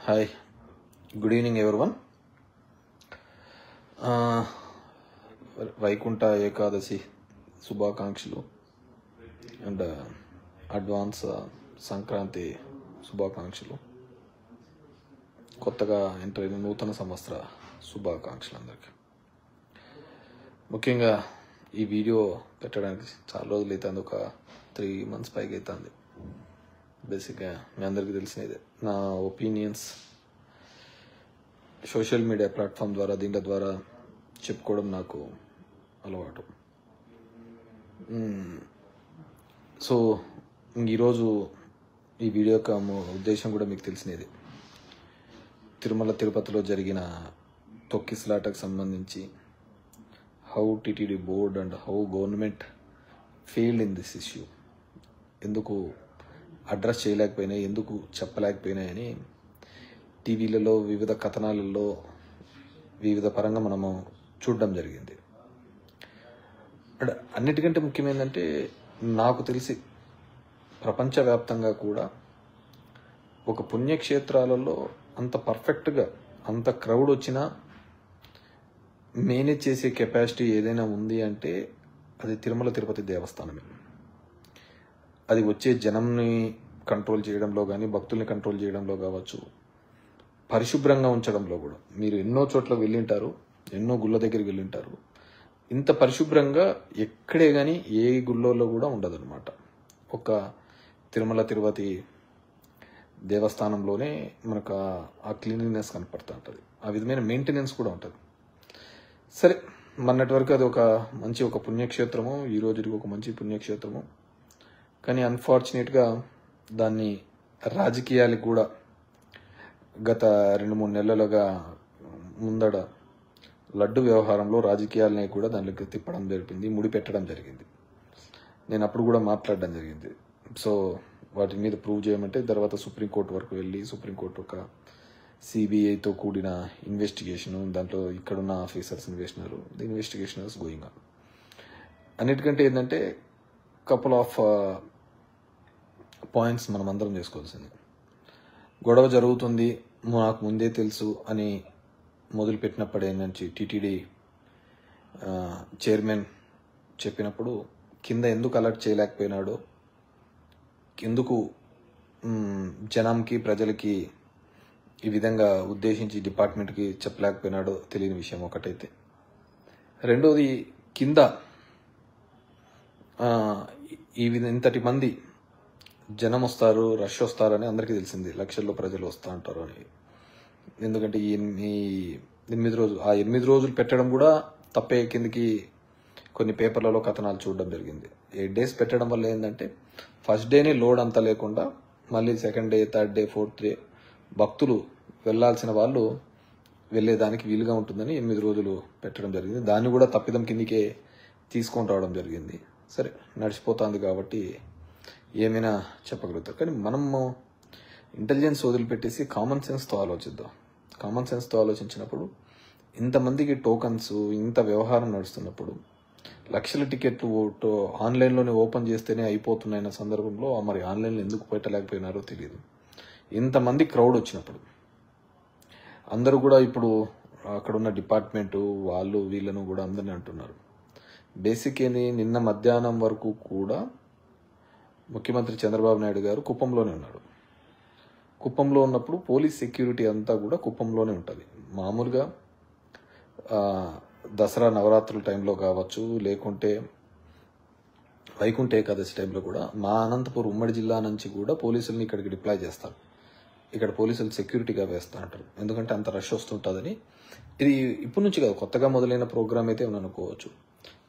Hi, good evening everyone. Vaikuntha Ekadashi శుభాకాంక్షలు and advance Sankranti శుభాకాంక్షలు. కొత్తగా ఎంటర్ అయిన నూతన సంవత్సర శుభాకాంక్షలు అందరికీ. ముఖ్యంగా ఈ వీడియో పెట్టడానికి చాలా రోజులు అవుతుంది, ఒక 3 months పైకి అవుతుంది. బేసిక్గా మీ అందరికీ తెలిసినదే, నా ఒపీనియన్స్ సోషల్ మీడియా ప్లాట్ఫామ్ ద్వారా దీంట్లో ద్వారా చెప్పుకోవడం నాకు అలవాటు. సో ఈరోజు ఈ వీడియో యొక్క ఉద్దేశం కూడా మీకు తెలిసినది. తిరుమల తిరుపతిలో జరిగిన తొక్కిసలాటకు సంబంధించి how TTD board and how government failed in this issue, ఎందుకు అడ్రస్ చేయలేకపోయినాయి, ఎందుకు చెప్పలేకపోయినాయని టీవీలలో వివిధ కథనాలలో వివిధ పరంగా మనము చూడడం జరిగింది. అండ్ అన్నిటికంటే ముఖ్యమైనదంటే నాకు తెలిసి ప్రపంచవ్యాప్తంగా కూడా ఒక పుణ్యక్షేత్రాలలో అంత పర్ఫెక్ట్గా అంత క్రౌడ్ వచ్చినా మేనేజ్ చేసే కెపాసిటీ ఏదైనా ఉంది అంటే అది తిరుమల తిరుపతి దేవస్థానమే. అది వచ్చే జనంని కంట్రోల్ చేయడంలో కానీ, భక్తుల్ని కంట్రోల్ చేయడంలో కావచ్చు, పరిశుభ్రంగా ఉంచడంలో కూడా. మీరు ఎన్నో చోట్ల వెళ్ళింటారు, ఎన్నో గుళ్ళ దగ్గరికి వెళ్ళింటారు, ఇంత పరిశుభ్రంగా ఎక్కడే కానీ ఏ గుళ్ళలో కూడా ఉండదన్నమాట. ఒక తిరుమల తిరుపతి దేవస్థానంలోనే మనకు ఆ క్లీనినెస్ కనపడుతూ ఉంటుంది, ఆ విధమైన మెయింటెనెన్స్ కూడా ఉంటుంది. సరే, మొన్నటి వరకు అది ఒక పుణ్యక్షేత్రము, ఈ రోజుకి ఒక మంచి పుణ్యక్షేత్రము. కానీ అన్ఫార్చునేట్గా దాన్ని రాజకీయాలకు కూడా గత 2-3 నెలలుగా ముందడ లడ్డు వ్యవహారంలో రాజకీయాలని కూడా దానికి తిప్పడం జరిగింది, ముడిపెట్టడం జరిగింది. నేను అప్పుడు కూడా మాట్లాడడం జరిగింది. సో వాటి మీద ప్రూవ్ చేయమంటే తర్వాత సుప్రీంకోర్టు వరకు వెళ్ళి, సుప్రీంకోర్టు ఒక సిబిఐతో కూడిన ఇన్వెస్టిగేషను, దాంట్లో ఇక్కడున్న officers investigation is going on. అన్నిటికంటే ఏంటంటే కపుల్ ఆఫ్ పాయింట్స్ మనం అందరం చేసుకోవాల్సింది. గొడవ జరుగుతుంది నాకు ముందే తెలుసు అని మొదలుపెట్టినప్పుడే నుంచి టీటీడీ చైర్మన్ చెప్పినప్పుడు కింద ఎందుకు అలర్ట్ చేయలేకపోయినాడో, ఎందుకు జనంకి ప్రజలకి ఈ విధంగా ఉద్దేశించి డిపార్ట్మెంట్కి చెప్పలేకపోయినాడో తెలియని విషయం ఒకటైతే. రెండోది, కింద ఇంతటి మంది జనం వస్తారు, రష్ వస్తారని అందరికీ తెలిసింది, లక్షల్లో ప్రజలు వస్తూ ఉంటారు అని. ఎందుకంటే ఈ 8 రోజులు పెట్టడం కూడా తప్పే. కిందకి కొన్ని పేపర్లలో కథనాలు చూడడం జరిగింది. 8 days పెట్టడం వల్ల ఏంటంటే ఫస్ట్ డేనే లోడ్ అంతా లేకుండా మళ్ళీ second day, third day, fourth day భక్తులు వెళ్లాల్సిన వాళ్ళు వెళ్లేదానికి వీలుగా ఉంటుందని 8 రోజులు పెట్టడం జరిగింది. దాన్ని కూడా తప్పిదం కిందికే తీసుకొని రావడం జరిగింది. సరే, నడిచిపోతుంది కాబట్టి ఏమైనా చెప్పగలుగుతారు. కానీ మనము ఇంటెలిజెన్స్ వదిలిపెట్టేసి కామన్ సెన్స్తో ఆలోచిద్దాం. కామన్ సెన్స్తో ఆలోచించినప్పుడు ఇంతమందికి టోకన్స్, ఇంత వ్యవహారం నడుస్తున్నప్పుడు లక్షల టికెట్లు ఆన్లైన్లోనే ఓపెన్ చేస్తేనే అయిపోతున్నాయన్న సందర్భంలో మరి ఆన్లైన్లో ఎందుకు పెట్టలేకపోయినారో తెలియదు. ఇంతమంది క్రౌడ్ వచ్చినప్పుడు అందరూ కూడా ఇప్పుడు అక్కడున్న డిపార్ట్మెంటు వాళ్ళు వీళ్ళను కూడా అందరినీ అంటున్నారు. బేసిక్ ఏంది, నిన్న మధ్యాహ్నం వరకు కూడా ముఖ్యమంత్రి చంద్రబాబు నాయుడు గారు కుప్పంలోనే ఉన్నాడు. కుప్పంలో ఉన్నప్పుడు పోలీస్ సెక్యూరిటీ అంతా కూడా కుప్పంలోనే ఉంటుంది. మామూలుగా దసరా నవరాత్రుల టైంలో కావచ్చు, లేకుంటే వైకుంఠ ఏకాదశి టైంలో కూడా మా అనంతపురం ఉమ్మడి జిల్లా నుంచి కూడా పోలీసుల్ని ఇక్కడికి డిప్లాయ్ చేస్తారు. ఇక్కడ పోలీసులు సెక్యూరిటీగా వేస్తూ ఉంటారు, ఎందుకంటే అంత రష్ వస్తుంటుందని. ఇది ఇప్పటి నుంచి కాదు, కొత్తగా మొదలైన ప్రోగ్రామ్ అయితే అనుకోవచ్చు.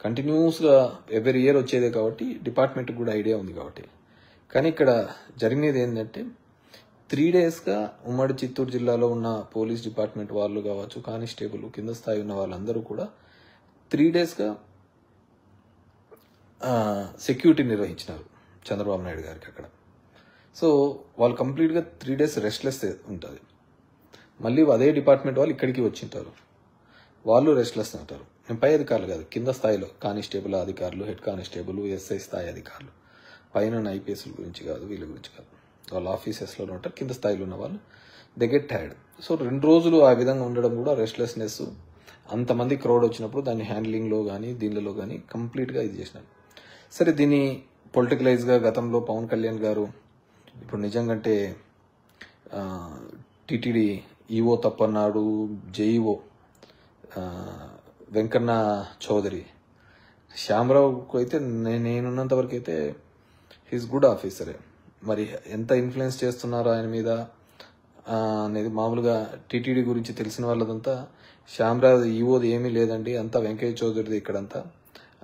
కంటిన్యూస్గా ఎవ్రీ ఇయర్ వచ్చేదే కాబట్టి డిపార్ట్మెంట్కి కూడా ఐడియా ఉంది కాబట్టి. కానీ ఇక్కడ జరిగినది ఏంటంటే 3 daysగా ఉమ్మడి చిత్తూరు జిల్లాలో ఉన్న పోలీస్ డిపార్ట్మెంట్ వాళ్ళు కావచ్చు, కానిస్టేబుల్ కింద స్థాయి ఉన్న వాళ్ళందరూ కూడా 3 daysగా సెక్యూరిటీ నిర్వహించినారు చంద్రబాబు నాయుడు గారికి అక్కడ. సో వాళ్ళు కంప్లీట్గా 3 days రెస్ట్లెస్ ఉంటుంది. మళ్ళీ అదే డిపార్ట్మెంట్ వాళ్ళు ఇక్కడికి వచ్చింటారు, వాళ్ళు రెస్ట్లెస్ అంటారు. నేను పై అధికారులు కాదు, కింద స్థాయిలో కానిస్టేబుల్ అధికారులు, హెడ్ కానిస్టేబుల్, ఎస్ఐ స్థాయి అధికారులు, పైన ఐపీఎస్ల గురించి కాదు, వీళ్ళ గురించి కాదు. వాళ్ళ ఆఫీసెస్లో ఉంటారు, కింద స్థాయిలో ఉన్న వాళ్ళు దే గెట్ టైర్డ్. సో 2 రోజులు ఆ విధంగా ఉండడం కూడా రెస్ట్లెస్నెస్, అంతమంది క్రౌడ్ వచ్చినప్పుడు దాన్ని హ్యాండ్లింగ్లో కానీ దీనిలో కానీ కంప్లీట్గా ఇది చేసినారు. సరే, దీన్ని పొలిటికలైజ్గా గతంలో పవన్ కళ్యాణ్ గారు ఇప్పుడు నిజంగంటే టీటీడీ ఈఓ తప్పన్నాడు, జేఈఓ వెంకన్న చౌదరి, శ్యామరావుకు అయితే నేనున్నంత వరకు అయితే హీస్ గుడ్ ఆఫీసరే. మరి ఎంత ఇన్ఫ్లుయెన్స్ చేస్తున్నారో ఆయన మీద అనేది మామూలుగా టీటీడీ గురించి తెలిసిన వాళ్ళదంతా శ్యామరావు ఈఓది ఏమీ లేదండి, అంతా వెంకయ్య చౌదరిది ఇక్కడంతా,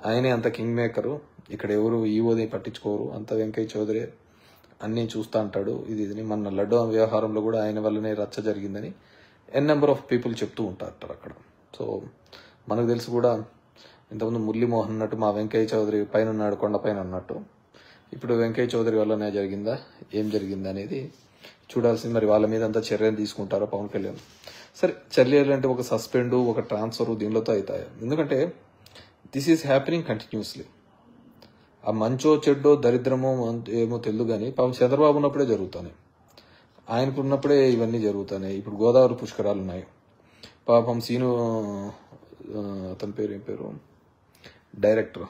ఆయనే అంత కింగ్ మేకరు, ఇక్కడ ఎవరు ఈఓది పట్టించుకోరు, అంత వెంకయ్య చౌదరి అన్నీ చూస్తూ అంటాడు. ఇది మన లడ్డు వ్యవహారంలో కూడా ఆయన వల్లనే రచ్చ జరిగిందని నెంబర్ ఆఫ్ పీపుల్ చెప్తూ ఉంటారు అక్కడ. సో మనకు తెలుసు కూడా, ఇంతకుముందు మురళీమోహన్ అన్నట్టు మా వెంకయ్య చౌదరి పైన ఉన్నాడు, కొండపైన అన్నట్టు, ఇప్పుడు వెంకయ్య చౌదరి వల్లనే జరిగిందా, ఏం జరిగిందా అనేది చూడాల్సింది. మరి వాళ్ళ మీద అంతా చర్యలు తీసుకుంటారో పవన్ కళ్యాణ్. సరే, చర్యలు అంటే ఒక సస్పెండ్, ఒక ట్రాన్స్ఫర్ దీనిలోతో అవుతాయి. ఎందుకంటే దిస్ ఈజ్ హ్యాపెనింగ్ కంటిన్యూస్లీ. ఆ మంచో చెడ్డో దరిద్రమో ఏమో తెలియదు కానీ పాపం చంద్రబాబు ఉన్నప్పుడే జరుగుతాయి, ఆయనకు ఉన్నప్పుడే ఇవన్నీ జరుగుతున్నాయి. ఇప్పుడు గోదావరి పుష్కరాలు ఉన్నాయి, పాపం సీను అతని పేరు ఏం పేరు డైరెక్టర్,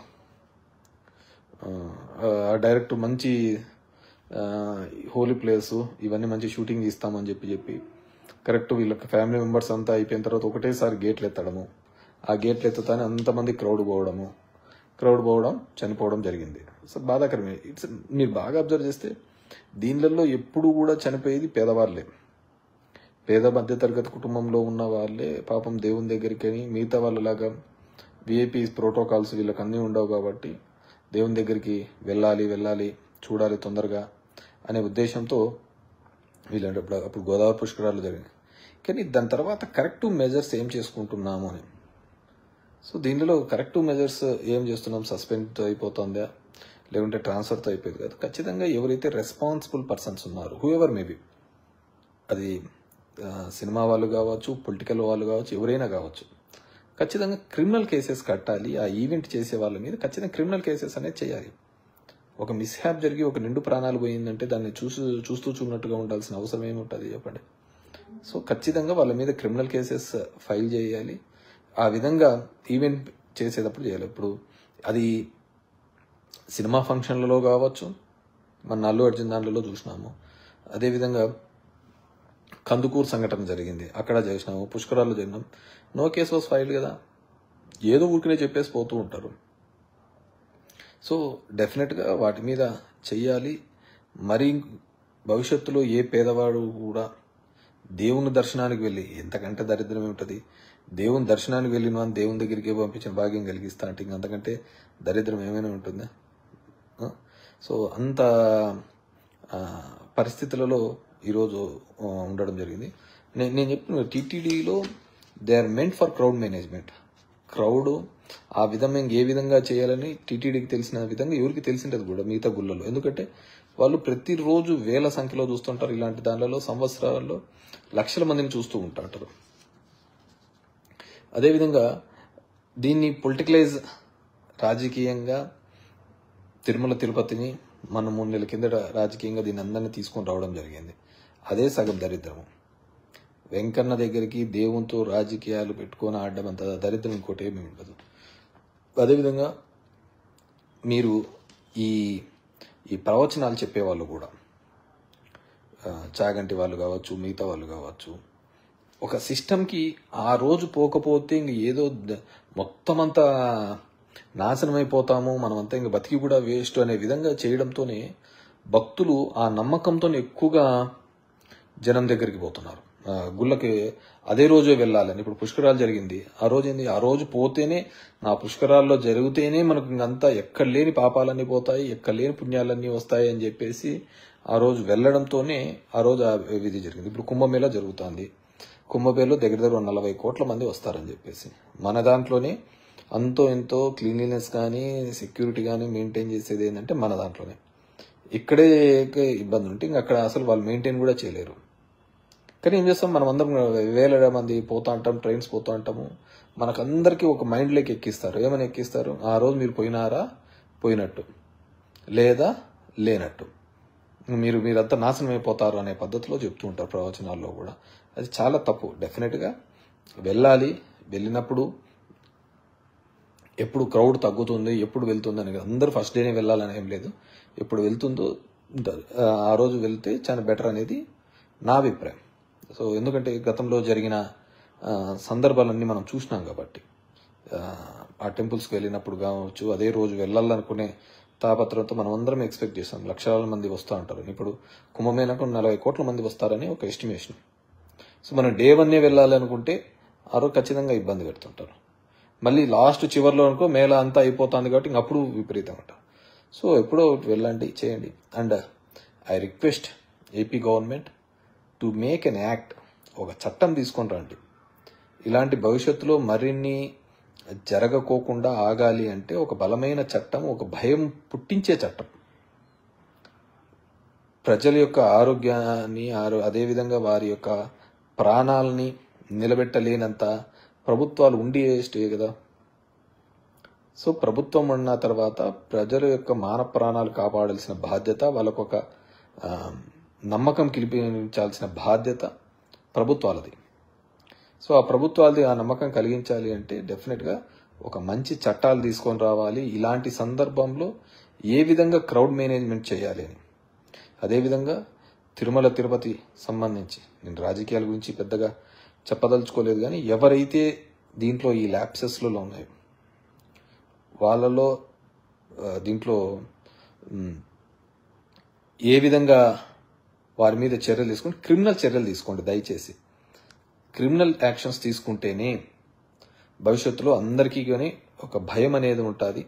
ఆ డైరెక్టర్ మంచి హోలీ ప్లేసు ఇవన్నీ మంచి షూటింగ్ ఇస్తామని చెప్పి కరెక్ట్ వీళ్ళకి ఫ్యామిలీ మెంబర్స్ అంతా అయిపోయిన తర్వాత ఒకటేసారి గేట్లు ఎత్తడము, ఆ గేట్లు ఎత్తుతానే అంతమంది క్రౌడ్ పోవడం చనిపోవడం జరిగింది. సో బాధాకరమే. మీరు బాగా అబ్జర్వ్ చేస్తే దీనిలలో ఎప్పుడు కూడా చనిపోయేది పేదవాళ్ళే, పేద మధ్యతరగతి కుటుంబంలో ఉన్న వాళ్ళే పాపం దేవుని దగ్గరికి అని. మిగతా వాళ్ళలాగా విఐపీ ప్రోటోకాల్స్ వీళ్ళకి అన్నీ ఉండవు కాబట్టి దేవుని దగ్గరికి వెళ్ళాలి చూడాలి తొందరగా అనే ఉద్దేశంతో వీళ్ళంటే అప్పుడు గోదావరి పుష్కరాలు జరిగినాయి. కానీ దాని తర్వాత కరెక్టివ్ మెజర్స్ ఏం చేసుకుంటున్నాము అని. సో దీనిలో కరెక్టివ్ మెజర్స్ ఏం చేస్తున్నాం, సస్పెండ్ అయిపోతుందా లేకుంటే ట్రాన్స్ఫర్తో అయిపోయింది కదా. ఖచ్చితంగా ఎవరైతే రెస్పాన్సిబుల్ పర్సన్స్ ఉన్నారు, హూ ఎవర్ మేబీ, అది సినిమా వాళ్ళు కావచ్చు, పొలిటికల్ వాళ్ళు కావచ్చు, ఎవరైనా కావచ్చు, ఖచ్చితంగా క్రిమినల్ కేసెస్ కట్టాలి. ఆ ఈవెంట్ చేసే వాళ్ళ మీద ఖచ్చితంగా క్రిమినల్ కేసెస్ అనేది చేయాలి. ఒక మిస్హ్యాప్ జరిగి ఒక నిండు ప్రాణాలు పోయిందంటే దాన్ని చూస్తూ చూడనట్టుగా ఉండాల్సిన అవసరం ఏముంటుంది చెప్పండి. సో ఖచ్చితంగా వాళ్ళ మీద క్రిమినల్ కేసెస్ ఫైల్ చేయాలి. ఆ విధంగా ఈవెంట్ చేసేటప్పుడు చేయాలి. ఇప్పుడు అది సినిమా ఫంక్షన్లలో కావచ్చు, మన అల్లు అర్జున్ దాంట్లో చూసినాము. అదేవిధంగా కందుకూరు సంఘటన జరిగింది, అక్కడ చేసినాము. పుష్కరాల్లో జరిగినాం, నో కేస్ వాస్ ఫైల్డ్ కదా, ఏదో ఊరికనే చెప్పేసి పోతూ ఉంటారు. సో డెఫినెట్గా వాటి మీద చెయ్యాలి. మరి భవిష్యత్తులో ఏ పేదవాడు కూడా దేవుని దర్శనానికి వెళ్ళి, ఎంతకంటే దరిద్రం ఏమిటది, దేవుని దర్శనానికి వెళ్ళిన అని దేవుని దగ్గరికి పంపించిన భాగ్యం కలిగిస్తా అంటే అంతకంటే దరిద్రం ఏమైనా ఉంటుందా. సో అంత పరిస్థితులలో ఈరోజు ఉండడం జరిగింది. నేను చెప్పిన టీటీడీలో they are meant for crowd management. Crowd ఆ విధంగా ఏ విధంగా చేయాలని టీటీడీకి తెలిసిన విధంగా ఎవరికి తెలిసింటది కూడా మిగతా గుళ్ళలో. ఎందుకంటే వాళ్ళు ప్రతిరోజు వేల సంఖ్యలో చూస్తుంటారు. ఇలాంటి దానిలో సంవత్సరాల్లో లక్షల మందిని చూస్తూ ఉంటారు. అదేవిధంగా దీన్ని పొలిటికలైజ్ రాజకీయంగా తిరుమల తిరుపతిని మన 3 నెలల కిందట రాజకీయంగా దీన్ని అందరినీ తీసుకొని రావడం జరిగింది. అదే సగం దరిద్రము. వెంకన్న దగ్గరికి దేవునితో రాజకీయాలు పెట్టుకొని ఆడడం అంత దరిద్రం ఇంకోటి ఏమీ ఉండదు. అదేవిధంగా మీరు ఈ ప్రవచనాలు చెప్పేవాళ్ళు కూడా, చాగంటి వాళ్ళు కావచ్చు, మిగతా వాళ్ళు కావచ్చు, ఒక సిస్టమ్కి ఆ రోజు పోకపోతే ఇంక ఏదో మొత్తం అంతా నాశనం అయిపోతాము, మనమంతా ఇంక బతికి కూడా వేస్ట్ అనే విధంగా చేయడంతోనే భక్తులు ఆ నమ్మకంతో ఎక్కువగా జనం దగ్గరికి పోతున్నారు. గుళ్ళకి అదే రోజే వెళ్ళాలని. ఇప్పుడు పుష్కరాలు జరిగింది, ఆ రోజు ఏంది, ఆ రోజు పోతేనే, నా పుష్కరాల్లో జరిగితేనే మనకు ఇంకంతా ఎక్కడ లేని పాపాలన్నీ పోతాయి, ఎక్కడ లేని పుణ్యాలన్నీ వస్తాయి అని చెప్పేసి ఆ రోజు వెళ్ళడంతోనే ఆ రోజు ఆ విధి జరిగింది. ఇప్పుడు కుంభమేళా జరుగుతుంది. కుంభమేళలో దగ్గర 40 కోట్ల మంది వస్తారని చెప్పేసి, మన దాంట్లోనే అంతో ఎంతో క్లీన్లీనెస్ కానీ సెక్యూరిటీ కానీ మెయింటైన్ చేసేది ఏంటంటే మన దాంట్లోనే. ఇక్కడే ఇబ్బంది ఉంటే ఇంక అక్కడ అసలు వాళ్ళు మెయింటైన్ కూడా చేయలేరు. కానీ ఏం చేస్తాం, మనం అందరం వేల మంది పోతా అంటాం, ట్రైన్స్ పోతా అంటాము. మనకందరికీ ఒక మైండ్లోకి ఎక్కిస్తారు. ఏమని ఎక్కిస్తారు, ఆ రోజు మీరు పోయినారా పోయినట్టు, లేదా లేనట్టు. మీరంతా నాశనం అయిపోతారు అనే పద్ధతిలో చెప్తూ ఉంటారు ప్రవచనాల్లో కూడా. అది చాలా తప్పు. డెఫినెట్గా వెళ్ళాలి. వెళ్ళినప్పుడు ఎప్పుడు క్రౌడ్ తగ్గుతుంది, ఎప్పుడు వెళ్తుంది అని అందరూ ఫస్ట్ డేనే వెళ్ళాలని ఏం లేదు. ఎప్పుడు వెళ్తుందో ఆ రోజు వెళ్తే చాలా బెటర్ అనేది నా అభిప్రాయం. సో ఎందుకంటే గతంలో జరిగిన సందర్భాలన్నీ మనం చూసినాం కాబట్టి, ఆ టెంపుల్స్కి వెళ్ళినప్పుడు కావచ్చు, అదే రోజు వెళ్ళాలనుకునే తాపత్రంతో మనం అందరం ఎక్స్పెక్ట్ చేస్తాం. లక్షల మంది వస్తూ ఉంటారు. ఇప్పుడు కుంభమేళకు 40 కోట్ల మంది వస్తారని ఒక ఎస్టిమేషన్. సో మనం డే 1 వెళ్ళాలనుకుంటే ఆ రోజు ఖచ్చితంగా ఇబ్బంది పెడుతుంటారు. మళ్ళీ లాస్ట్ చివరిలో అనుకో మేళ అంతా అయిపోతుంది కాబట్టి అప్పుడు విపరీతం అంటారు. సో ఎప్పుడో వెళ్ళండి, చేయండి. And I request AP government to make an act. ఒక చట్టం తీసుకొని రండి. ఇలాంటి భవిష్యత్తులో మరిన్ని జరగకోకుండా ఆగాలి అంటే ఒక బలమైన చట్టం, ఒక భయం పుట్టించే చట్టం. ప్రజల యొక్క ఆరోగ్యాన్ని, అదేవిధంగా వారి యొక్క ప్రాణాలని నిలబెట్టలేనంత ప్రభుత్వాలు ఉండి కదా. సో ప్రభుత్వం ఉన్న తర్వాత ప్రజల యొక్క మానవ ప్రాణాలు కాపాడాల్సిన బాధ్యత, వాళ్ళకు ఒక నమ్మకం కల్పించాల్సిన బాధ్యత ప్రభుత్వాలది. సో ఆ ప్రభుత్వాలది ఆ నమ్మకం కలిగించాలి అంటే డెఫినెట్గా ఒక మంచి చట్టాలు తీసుకొని రావాలి. ఇలాంటి సందర్భంలో ఏ విధంగా క్రౌడ్ మేనేజ్మెంట్ చేయాలి అని. అదేవిధంగా తిరుమల తిరుపతి సంబంధించి నేను రాజకీయాల గురించి పెద్దగా చెప్పదలుచుకోలేదు, కానీ ఎవరైతే దీంట్లో ఈ ల్యాప్సెస్లలో ఉన్నాయో వాళ్ళలో దీంట్లో ఏ విధంగా వారి మీద చర్యలు తీసుకోండి, క్రిమినల్ చర్యలు తీసుకోండి. దయచేసి క్రిమినల్ యాక్షన్స్ తీసుకుంటేనే భవిష్యత్తులో అందరికీ కానీ ఒక భయం అనేది ఉంటుంది.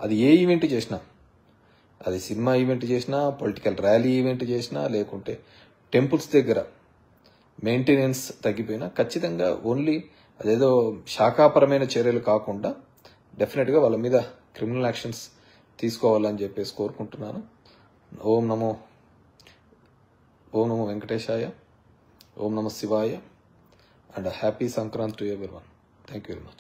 అది ఏ ఈవెంట్ చేసినా, అది సినిమా ఈవెంట్ చేసినా, పొలిటికల్ ర్యాలీ ఈవెంట్ చేసినా, లేకుంటే టెంపుల్స్ దగ్గర మెయింటెనెన్స్ తగ్గిపోయినా ఖచ్చితంగా ఓన్లీ అదేదో శాఖాపరమైన చర్యలు కాకుండా డెఫినెట్గా వాళ్ళ మీద క్రిమినల్ యాక్షన్స్ తీసుకోవాలని చెప్పేసి కోరుకుంటున్నాను. ఓం నమో వెంకటేశాయ, ఓం నమో శివాయ, and a happy Sankrant to everyone. Thank you very much.